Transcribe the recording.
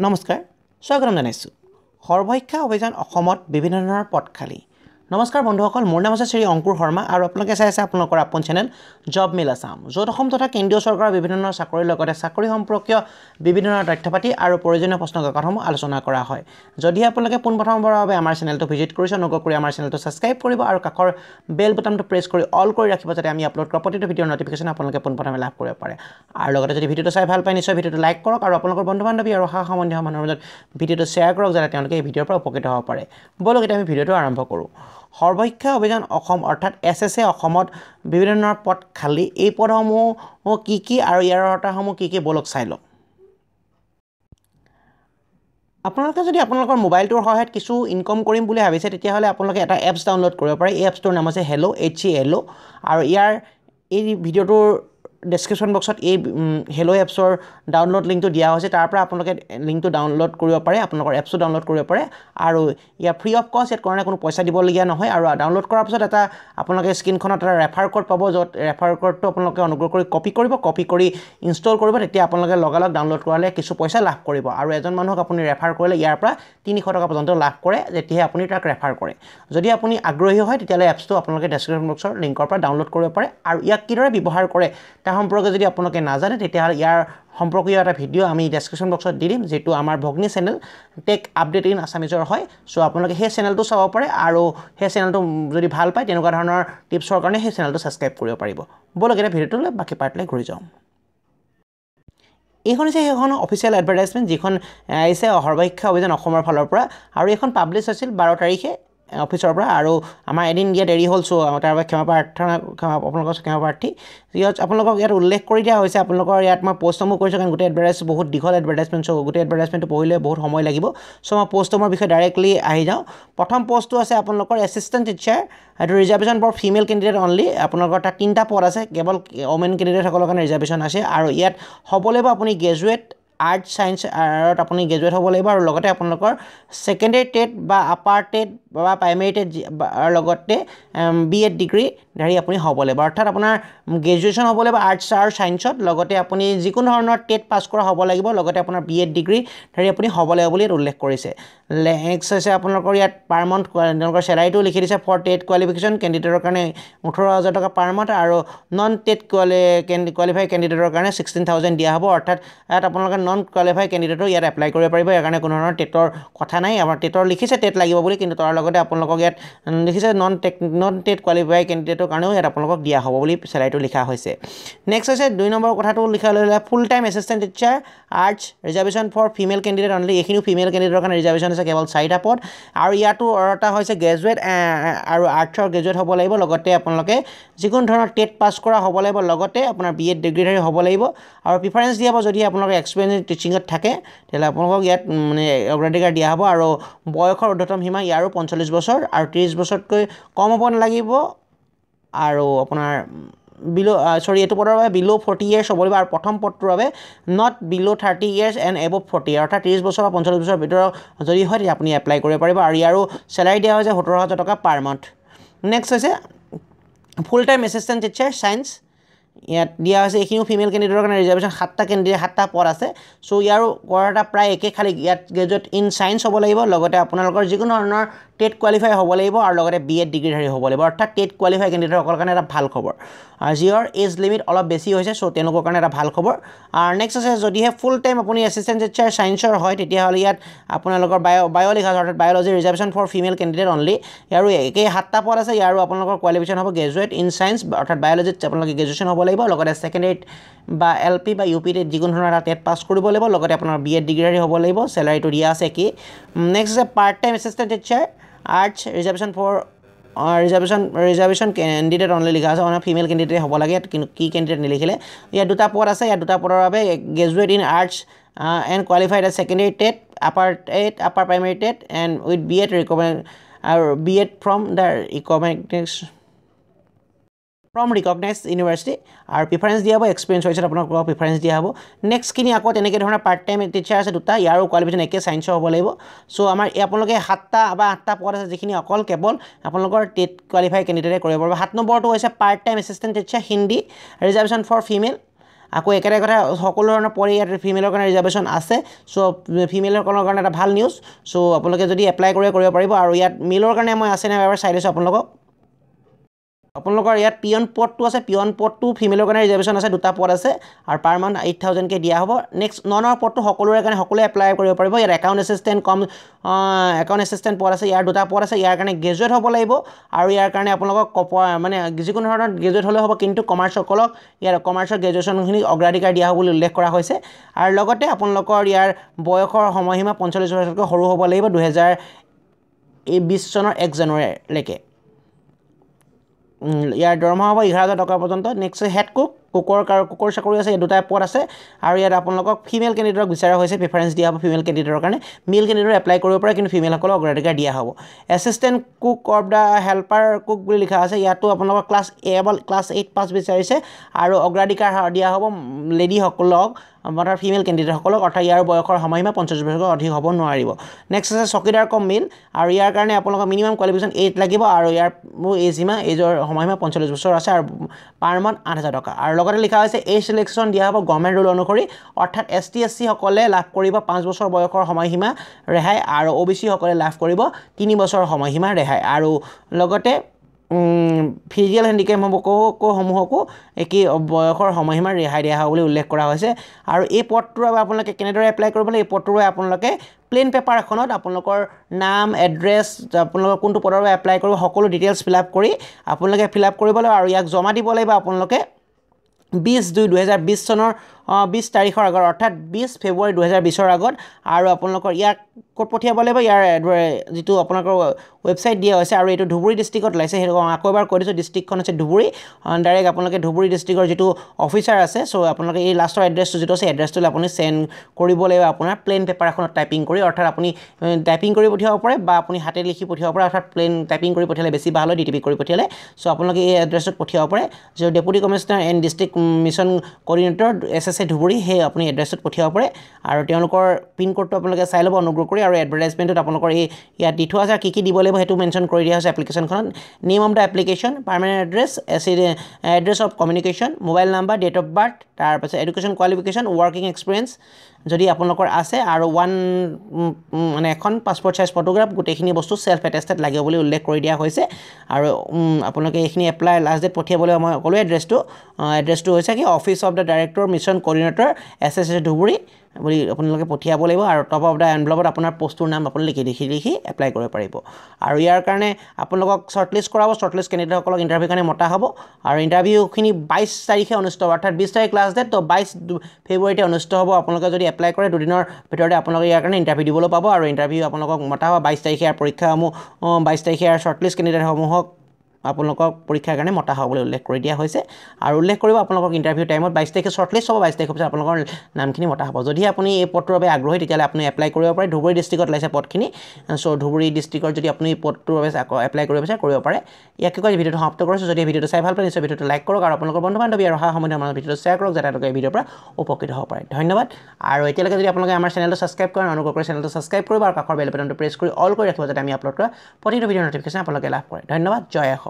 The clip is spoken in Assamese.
নমস্কাৰ স্বাগতম জনাইছোঁ সৰ্বশিক্ষা অভিযান অসমত বিভিন্ন ধৰণৰ পদ খালী নমস্কাৰ বন্ধুসকল মোৰ নাম আছে শ্ৰী অংকুৰ শৰ্মা আৰু আপোনালোকে চাই আছে আপোনালোকৰ আপন চেনেল জব মিল আসাম য'ত অসম তথা কেন্দ্ৰীয় চৰকাৰৰ বিভিন্ন ধৰণৰ চাকৰিৰ লগতে চাকৰি সম্পৰ্কীয় বিভিন্ন ধৰণৰ তথ্যপাতি আৰু প্ৰয়োজনীয় প্ৰশ্ন কাকতসমূহ আলোচনা কৰা হয় যদি আপোনালোকে পোনপ্ৰথমবাৰৰ বাবে আমাৰ চেনেলটো ভিজিট কৰিছে অনুগ্ৰহ কৰি আমাৰ চেনেলটো ছাবস্ক্ৰাইব কৰিব আৰু কাষৰ বেল বুটামটো প্ৰেছ কৰি অল কৰি ৰাখিব যাতে আমি আপলোড কৰা প্ৰতিটো ভিডিঅ'ৰ নটিফিকেশ্যন আপোনালোকে পোনপ্ৰথমে লাভ কৰিব পাৰে আৰু লগতে যদি ভিডিঅ'টো চাই ভাল পায় নিশ্চয় ভিডিঅ'টো লাইক কৰক আৰু আপোনালোকৰ বন্ধু-বান্ধৱী আৰু সহা সম্বন্ধীয় মানুহৰ মাজত ভিডিঅ'টো শ্বেয়াৰ কৰক যাতে তেওঁলোকে এই ভিডিঅ'ৰ পৰা উপকৃত হ'ব পাৰে বলক এতিয়া আমি ভিডিঅ'টো আৰম্ভ কৰোঁ সৰ্বশিক্ষা অভিযান অসম অৰ্থাৎ এছএছএ অসমত বিভিন্ন ধৰণৰ পদ খালী এই পদসমূহ কি আৰু ইয়াৰ অৰ্থসমূহ কি বলক চাই লওক আপোনালোকে যদি আপোনালোকৰ মোবাইলটোৰ সহায়ত কিছু ইনকম কৰিম বুলি ভাবিছে তেতিয়াহ'লে আপোনালোকে এটা এপছ ডাউনলোড কৰিব পাৰে এই এপছটোৰ নাম হৈছে HELO HELO আৰু ইয়াৰ এই ভিডিঅ'টোৰ ডেছক্ৰিপশ্যন বক্সত এই HELO এপছৰ ডাউনলোড লিংকটো দিয়া হৈছে তাৰ পৰা আপোনালোকে লিংকটো ডাউনলোড কৰিব পাৰে আপোনালোকৰ এপছটো ডাউনলোড কৰিব পাৰে আৰু ইয়াৰ ফ্ৰী অফ কষ্ট ইয়াত কাৰণে কোনো পইচা দিবলগীয়া নহয় আৰু ডাউনলোড কৰাৰ পিছত এটা আপোনালোকে স্ক্ৰীনখনত এটা ৰেফাৰ কোড পাব য'ত ৰেফাৰ কোডটো আপোনালোকে অনুগ্ৰহ কৰি কপি কৰি ইনষ্টল কৰিব তেতিয়া আপোনালোকে লগালগ ডাউনলোড কৰালে কিছু পইচা লাভ কৰিব আৰু এজন মানুহক আপুনি ৰেফাৰ কৰিলে ইয়াৰ পৰা 300 টকা পৰ্যন্ত লাভ কৰে যেতিয়াহে আপুনি তাক ৰেফাৰ কৰে যদি আপুনি আগ্ৰহী হয় তেতিয়াহ'লে এপছটো আপোনালোকে ডেছক্ৰিপশ্যন বক্সৰ লিংকৰ পৰা ডাউনলোড কৰিব পাৰে আৰু ইয়াক কিদৰে ব্যৱহাৰ কৰে তাৰ সম্পৰ্কে যদি আপোনালোকে নাজানে তেতিয়াহ'লে ইয়াৰ সম্পৰ্কীয় এটা ভিডিঅ' আমি ডেছক্ৰিপশ্যন বক্সত দি দিম যেটো আমাৰ ভগ্নী চেনেল টেক আপডেট ইন আছামিজৰ হয় সো আপোনালোকে সেই চেনেলটো চাব পাৰে আৰু সেই চেনেলটো যদি ভাল পায় তেনেকুৱা ধৰণৰ টিপছৰ কাৰণে সেই চেনেলটো ছাবস্ক্ৰাইব কৰিব পাৰিব বলক এতিয়া ভিডিঅ'টোলৈ বাকী পাৰ্টলৈ ঘূৰি যাওঁ এইখন হৈছে সেইখন অফিচিয়েল এডভাৰটাইজমেণ্ট যিখন আহিছে সৰ্বশিক্ষা অভিযান অসমৰ ফালৰ পৰা আৰু এইখন পাব্লিছ হৈছিল 12 তাৰিখে অফিচৰ পৰা আৰু আমাৰ এদিন দিয়া দেৰি হ'ল চ' তাৰ বাবে আপোনালোকৰ ক্ষমাপ্ৰাৰ্থী ইয়াত আপোনালোকক ইয়াত উল্লেখ কৰি দিয়া হৈছে আপোনালোকৰ ইয়াত মই পোষ্টসমূহ কৰিছোঁ কাৰণ গোটেই এডভাৰটাইজ বহুত দীঘল এডভাৰটাইজমেণ্ট চ' গোটেই এডভাৰটাইজমেণ্টটো পঢ়িলে বহুত সময় লাগিব চ' মই পোষ্টসমূহৰ বিষয়ে ডাইৰেক্টলি আহি যাওঁ প্ৰথম পোষ্টটো আছে আপোনালোকৰ এছিষ্টেণ্ট টিচাৰ এইটো reservation for female candidate only আপোনালোকৰ তাত 3টা পদ আছে কেৱল ওমেন কেণ্ডিডেটসকলৰ কাৰণে ৰিজাৰ্ভেশ্যন আছে আৰু ইয়াত হ'ব লাগিব আপুনি গ্ৰেজুৱেট আৰ্ট সায়েন্স আৰত আপুনি গ্ৰেজুৱেট হ'ব লাগিব আৰু লগতে আপোনালোকৰ সেকেন্ডাৰী টেট বা আপাৰ টেট বা প্ৰাইমেৰী টেট লগতে বিএড ডিগ্ৰী ধাৰী আপুনি হ'ব লাগিব অৰ্থাৎ আপোনাৰ গ্ৰেজুৱেশ্যন হ'ব লাগিব আৰ্টছ আৰু সায়েন্সত লগতে আপুনি যিকোনো ধৰণৰ টেট পাছ কৰা হ'ব লাগিব লগতে আপোনাৰ বিএড ডিগ্ৰী ধাৰী আপুনি হ'ব লাগিব বুলি উল্লেখ কৰিছে নেক্সট হৈছে আপোনালোকৰ ইয়াত পাৰ মান্থ তেওঁলোকৰ চেলাৰীটো লিখি দিছে ফৰ টেট কোৱালিফিকেশ্যন কেণ্ডিডেটৰ কাৰণে 18,000 টকা পাৰ মান্থ আৰু নন টেট কোৱালিফাই কেণ্ডিডেটৰ কাৰণে 16,000 দিয়া হ'ব অৰ্থাৎ ইয়াত আপোনালোকে নন কোৱালিফাই কেণ্ডিডেটো ইয়াত এপ্লাই কৰিব পাৰিব ইয়াৰ কাৰণে কোনো ধৰণৰ টেটৰ কথা নাই আমাৰ টেটৰ লিখিছে টেট লাগিব বুলি কিন্তু তাৰ লগতে আপোনালোকক ইয়াত লিখিছে নন টেট কোৱালিফাই কেণ্ডিডেটৰ কাৰণেও ইয়াত আপোনালোকক দিয়া হ'ব বুলি চেলাৰীটো লিখা হৈছে নেক্সট হৈছে 2 নম্বৰ কথাটো লিখা লৈ full time assistant teacher arts reservation for female candidate only এইখিনিও ফিমেল কেণ্ডিডেটৰ কাৰণে ৰিজাৰ্ভেশ্যন আছে কেৱল 4টা পদ আৰু ইয়াতো এটা হৈছে গ্ৰেজুৱেট আৰু আৰ্টছৰ গ্ৰেজুৱেট হ'ব লাগিব লগতে আপোনালোকে যিকোনো ধৰণৰ টেট পাছ কৰা হ'ব লাগিব লগতে আপোনাৰ বিএড ডিগ্ৰীধাৰী হ'ব লাগিব আৰু প্ৰিফাৰেঞ্চ দিয়া হ'ব যদি আপোনালোকে এক্সপিৰিয়েঞ্চ টিচিঙত থাকে তেতিয়াহ'লে আপোনালোকক ইয়াত মানে অগ্ৰাধিকাৰ দিয়া হ'ব আৰু বয়সৰ ঊৰ্ধ্বতম সীমা ইয়াৰো 45 বছৰ আৰু 30 বছৰতকৈ কম হ'ব নালাগিব আৰু আপোনাৰ এইটো পদৰ বাবে বিল' 40 ইয়াৰ্ছ হ'ব লাগিব আৰু প্ৰথম পদটোৰ বাবে not bill' 30 years and above 40 অৰ্থাৎ 30 বছৰ বা 45 বছৰৰ ভিতৰত যদি হয় তেতিয়া আপুনি এপ্লাই কৰিব পাৰিব আৰু ইয়াৰো চেলাৰী দিয়া হৈছে 17,000 টকা পাৰ মান্থ নেক্সট হৈছে ফুল টাইম এছিষ্টেণ্ট টিচাৰ ছায়েন্স ইয়াত দিয়া হৈছে এইখিনিও ফিমেল কেণ্ডিডেটৰ কাৰণে ৰিজাৰ্ভেশ্যন 7টা কেণ্ডিডেট 7টা পদ আছে চ' ইয়াৰো কৰাটা প্ৰায় একে খালি ইয়াত গ্ৰেজুৱেট ইন ছায়েন্স হ'ব লাগিব লগতে আপোনালোকৰ যিকোনো ধৰণৰ টেট কোৱালিফাই হ'ব লাগিব আৰু লগতে বিএড ডিগ্ৰীধাৰী হ'ব লাগিব অৰ্থাৎ টেট কোৱালিফাই কেণ্ডিডেটসকলৰ কাৰণে এটা ভাল খবৰ আৰু যিহৰ এজ লিমিট অলপ বেছি হৈছে চ' তেওঁলোকৰ কাৰণে এটা ভাল খবৰ আৰু নেক্সট আছে যদিহে ফুল টাইম আপুনি এছিষ্টেণ্ট টিচাৰ ছায়েন্সৰ হয় তেতিয়াহ'লে ইয়াত আপোনালোকৰ বায়' লিখা আছে অৰ্থাৎ biology reservation for female candidate only ইয়াৰো একেই 7টা পদ আছে ইয়াৰো আপোনালোকৰ কোৱালিফিকেশ্যন হ'ব গ্ৰেজুৱেট ইন ছায়েন্স অৰ্থাৎ বায়'লজিত আপোনালোকে গ্ৰেজুৱেশ্যন হ'ব লাগিব লগতে সেকেণ্ডাৰীত বা এলপি বা ইউপি টেট যিকোনো ধৰণৰ এটা টেট পাছ কৰিব লাগিব লগতে আপোনাৰ বিএড ডিগ্ৰী হ'ব লাগিব চেলাৰীটো দিয়া আছে কি নেক্সট আছে part time assistant teacher arts reservation for reservation candidate only লিখা আছে মানে ফিমেল কেণ্ডিডেট হ'ব লাগে কিন্তু কি কেণ্ডিডেট নিলিখিলে ইয়াত 2টা পদ আছে ইয়াত 2টা পদৰ বাবে graduate in arts and qualified as secondary TET upper primary TET and with BEd recommend আৰু বিএড ফ্ৰম ৰিকগনাইজড ইউনিভাৰ্চিটি আৰু প্ৰিফাৰেঞ্চ দিয়া হ'ব এক্সপিৰিয়েঞ্চ হৈছে আপোনালোকক প্ৰিফাৰেঞ্চ দিয়া হ'ব নেক্সটখিনি আকৌ তেনেকৈ ধৰণৰ পাৰ্ট টাইম টিচাৰ আছে 2টা ইয়াৰো কোৱালিফিকেশ্যন একে ছায়েন্সৰ হ'ব লাগিব চ' আমাৰ আপোনালোকে 7টা বা 8টা পদ আছে যিখিনি অকল কেৱল আপোনালোকৰ টেট কোৱালিফাই কেণ্ডিডেটে কৰিব পাৰিব 7 নম্বৰটো হৈছে part time assistant teacher Hindi reservation for female আকৌ একেটা কথা সকলো ধৰণৰ পৰে ইয়াত ফিমেলৰ কাৰণে ৰিজাৰ্ভেশ্যন আছে সো ফিমেলৰ কাৰণে এটা ভাল নিউজ সো আপোনালোকে যদি এপ্লাই কৰিব পাৰিব আৰু ইয়াত মেলৰ কাৰণে মই আছে না এবাৰ চাই দিছোঁ আপোনালোকৰ ইয়াত পিয়ন পদটো আছে পিয়ন পদটো ফিমেলৰ কাৰণে ৰিজাৰ্ভেশ্যন আছে দুটা পদ আছে আৰু পাৰ মান্থ 8000 কে দিয়া হ'ব নেক্সট ননৰ পদটো সকলোৰে কাৰণে সকলোৱে এপ্লাই কৰিব পাৰিব ইয়াত একাউণ্ট এছিষ্টেণ্ট একাউণ্ট এছিষ্টেণ্ট পদ আছে ইয়াৰ দুটা পদ আছে ইয়াৰ কাৰণে গ্ৰেজুৱেট হ'ব লাগিব আৰু ইয়াৰ কাৰণে আপোনালোকক মানে যিকোনো ধৰণৰ গ্ৰেজুৱেট হ'লে হ'ব কিন্তু কমাৰ্চসকলক ইয়াৰ কমাৰ্চৰ গ্ৰেজুৱেশ্যনখিনি অগ্ৰাধিকাৰ দিয়া হ'ব বুলি উল্লেখ কৰা হৈছে আৰু লগতে আপোনালোকৰ ইয়াৰ বয়সৰ সময়সীমা 45 বছৰতকৈ সৰু হ'ব লাগিব 2020 চনৰ 1 জানুৱাৰীলৈকে ইয়াৰ দৰমহা হ'ব 11000 টকা পৰ্যন্ত নেক্সট হেড কুকৰ চাকৰি আছে দুটা পদ আছে আৰু ইয়াত আপোনালোকক ফিমেল কেণ্ডিডেটক বিচাৰা হৈছে প্ৰিফাৰেন্স দিয়া হ'ব ফিমেল কেণ্ডিডেটৰ কাৰণে মেল কেণ্ডিডেট এপ্লাই কৰিব পাৰে কিন্তু ফিমেলসকলক অগ্ৰাধিকাৰ দিয়া হ'ব assistant cook of the helper cook বুলি লিখা আছে ইয়াতো আপোনালোকক ক্লাছ 8 পাছ বিচাৰিছে আৰু অগ্ৰাধিকাৰ দিয়া হ'ব লেডিসকলক আমাৰ ফিমেল কেণ্ডিডেটসকলক অৰ্থাৎ ইয়াৰ বয়সৰ সময়সীমা 50 বছৰতকৈ অধিক হ'ব নোৱাৰিব নেক্সট আছে চকীদাৰ কম মেল আৰু ইয়াৰ কাৰণে আপোনালোকৰ মিনিমাম কোৱালিফিকেশ্যন 8 লাগিব আৰু ইয়াৰ এজৰ সময়সীমা 45 বছৰ আছে আৰু পাৰ মান্থ 8000 টকা আৰু লগতে লিখা হৈছে এই সিলেকশ্যন দিয়া হ'ব গভৰ্ণমেণ্ট ৰুল অনুসৰি অৰ্থাৎ ST SC সকলে লাভ কৰিব 5 বছৰ বয়সৰ সময়সীমা ৰেহাই আৰু OBC সকলে লাভ কৰিব 3 বছৰ সময়সীমা ৰেহাই আৰু লগতে ফিজিকেল হেণ্ডিকেপ সমূহকো একেই বয়সৰ সময়সীমা ৰেহাই দিয়া হ'ব বুলি উল্লেখ কৰা হৈছে আৰু এই পদটোৰ বাবে আপোনালোকে কেনেদৰে এপ্লাই কৰিব লাগে এই পদটোৰ বাবে আপোনালোকে প্লেন পেপাৰ এখনত আপোনালোকৰ নাম এড্ৰেছ আপোনালোকৰ কোনটো পদৰ বাবে এপ্লাই কৰিব সকলো ডিটেইলছ ফিল আপ কৰি আপোনালোকে ফিল আপ কৰিব লাগিব আৰু ইয়াক জমা দিব লাগিব আপোনালোকে 20/2/2020 চনৰ 20 তাৰিখৰ আগত অৰ্থাৎ 20 ফেব্ৰুৱাৰী 2020 আগত আৰু আপোনালোকৰ ইয়াক ক'ত পঠিয়াব লাগিব ইয়াৰ যিটো আপোনালোকৰ ৱেবছাইট দিয়া হৈছে আৰু এইটো ধুবুৰী ডিষ্ট্ৰিক্টত লাইছে সেইটো আকৌ এবাৰ কৈ দিছোঁ ডিষ্ট্ৰিক্টখন হৈছে ধুবুৰী ডাইৰেক্ট আপোনালোকে ধুবুৰী ডিষ্ট্ৰিক্টৰ যিটো অফিচাৰ আছে সো আপোনালোকে এই লাষ্টৰ এড্ৰেছটো যিটো আছে এড্ৰেছটোলৈ আপুনি সেন্ড কৰিব লাগিব আপোনাৰ প্লেন পেপাৰ এখনত টাইপিং কৰি অৰ্থাৎ আপুনি টাইপিং কৰি পঠিয়াব পাৰে বা আপুনি হাতে লিখি পঠিয়াব পাৰে অৰ্থাৎ প্লেন টাইপিং কৰি পঠিয়ালে বেছি ভাল হয় DTP কৰি পঠিয়ালে সো আপোনালোকে এই এড্ৰেছটোত পঠিয়াব পাৰে যে deputy commissioner and district mission coordinator SSA Dhubri সেই আপুনি এড্ৰেছটোত পঠিয়াব পাৰে আৰু তেওঁলোকৰ পিন কোডটো আপোনালোকে চাই ল'ব অনুগ্ৰহ কৰি আৰু এডভাৰটাইজমেণ্টত আপোনালোকৰ এই ইয়াত দি থোৱা আছে কি দিব লাগিব সেইটো মেনশ্যন কৰি দিয়া হৈছে এপ্লিকেশ্যনখনত name of the application permanent address address of communication mobile number date of birth তাৰপাছত এডুকেশ্যন কোৱালিফিকেশ্যন ৱৰ্কিং এক্সপিৰিয়েঞ্চ যদি আপোনালোকৰ আছে আৰু মানে এখন পাছপৰ্ট চাইজ ফটোগ্ৰাফ গোটেইখিনি বস্তু সেলফ এটেষ্টেড লাগিব বুলি উল্লেখ কৰি দিয়া হৈছে আৰু আপোনালোকে এইখিনি এপ্লাই লাষ্ট ডেট পঠিয়াবলৈ মই ক'লো এড্ৰেছটো হৈছে কি office of the director mission coordinator SSA Dhubri বুলি আপোনালোকে পঠিয়াব লাগিব আৰু টপ অফ দ্য এনভেলপত আপোনাৰ পোষ্টৰ নাম আপুনি লিখি এপ্লাই কৰিব পাৰিব আৰু ইয়াৰ কাৰণে আপোনালোকক শ্বৰ্টলিষ্ট কৰাব শ্বৰ্টলিষ্ট কেণ্ডিডেটসকলক ইণ্টাৰভিউ কাৰণে মতা হ'ব আৰু ইণ্টাৰভিউখিনি 22 তাৰিখে অনুষ্ঠিত হ'ব অৰ্থাৎ 20 তাৰিখ লাষ্ট ডেট তো 22 ফেব্ৰুৱাৰীতে অনুষ্ঠিত হ'ব আপোনালোকে যদি এপ্লাই কৰে দুদিনৰ ভিতৰতে আপোনালোকে ইয়াৰ কাৰণে ইণ্টাৰভিউ দিবলৈ পাব আৰু ইণ্টাৰভিউ আপোনালোকক মতা হ'ব 22 তাৰিখে ইয়াৰ পৰীক্ষাসমূহ 22 তাৰিখে ইয়াৰ শ্বৰ্টলিষ্ট কেণ্ডিডেটসমূহক আপোনালোকক পৰীক্ষাৰ কাৰণে মতা হ'ব বুলি উল্লেখ কৰি দিয়া হৈছে আৰু উল্লেখ কৰিব আপোনালোকক ইণ্টাৰভিউ টাইমত 22 তাৰিখে শ্বৰ্টলিষ্ট হ'ব 22 তাৰিখৰ পিছত আপোনালোকৰ নামখিনি মতা হ'ব যদি আপুনি এই পদটোৰ বাবে আগ্ৰহী তেতিয়াহ'লে আপুনি এপ্লাই কৰিব পাৰে ধুবুৰী ডিষ্ট্ৰিক্টত লাইছে পদখিনি সো ধুবুৰী ডিষ্ট্ৰিক্টৰ যদি আপুনি পদটোৰ বাবে এপ্লাই কৰিব বিচাৰে কৰিব পাৰে ইয়াকে কৈ ভিডিঅ'টো সমাপ্ত কৰিছোঁ যদি ভিডিঅ'টো চাই ভাল পায় নিশ্চয় ভিডিঅ'টো লাইক কৰক আৰু আপোনালোকৰ বন্ধু বান্ধৱী আৰু অহা সময়ত আমাৰ ভিডিঅ'টো শ্বেয়াৰ কৰক যাতে তেওঁলোকে এই ভিডিঅ'ৰ পৰা উপকৃত হ'ব পাৰে ধন্যবাদ আৰু এতিয়ালৈকে যদি আপোনালোকে আমাৰ চেনেলটো ছাবস্ক্ৰাইব কৰে অনুগ্ৰহ কৰি চেনেলটো ছাবস্ক্ৰাইব কৰিব আৰু কাষৰ বেল বাটনটো প্ৰেছ কৰি অল কৰি ৰাখিব যাতে আমি আপলোড কৰা প্ৰতিটো ভিডিঅ'ৰ নটিফিকেশ্যন আপোনালোকে লাভ কৰে ধন্যবাদ জয় অসম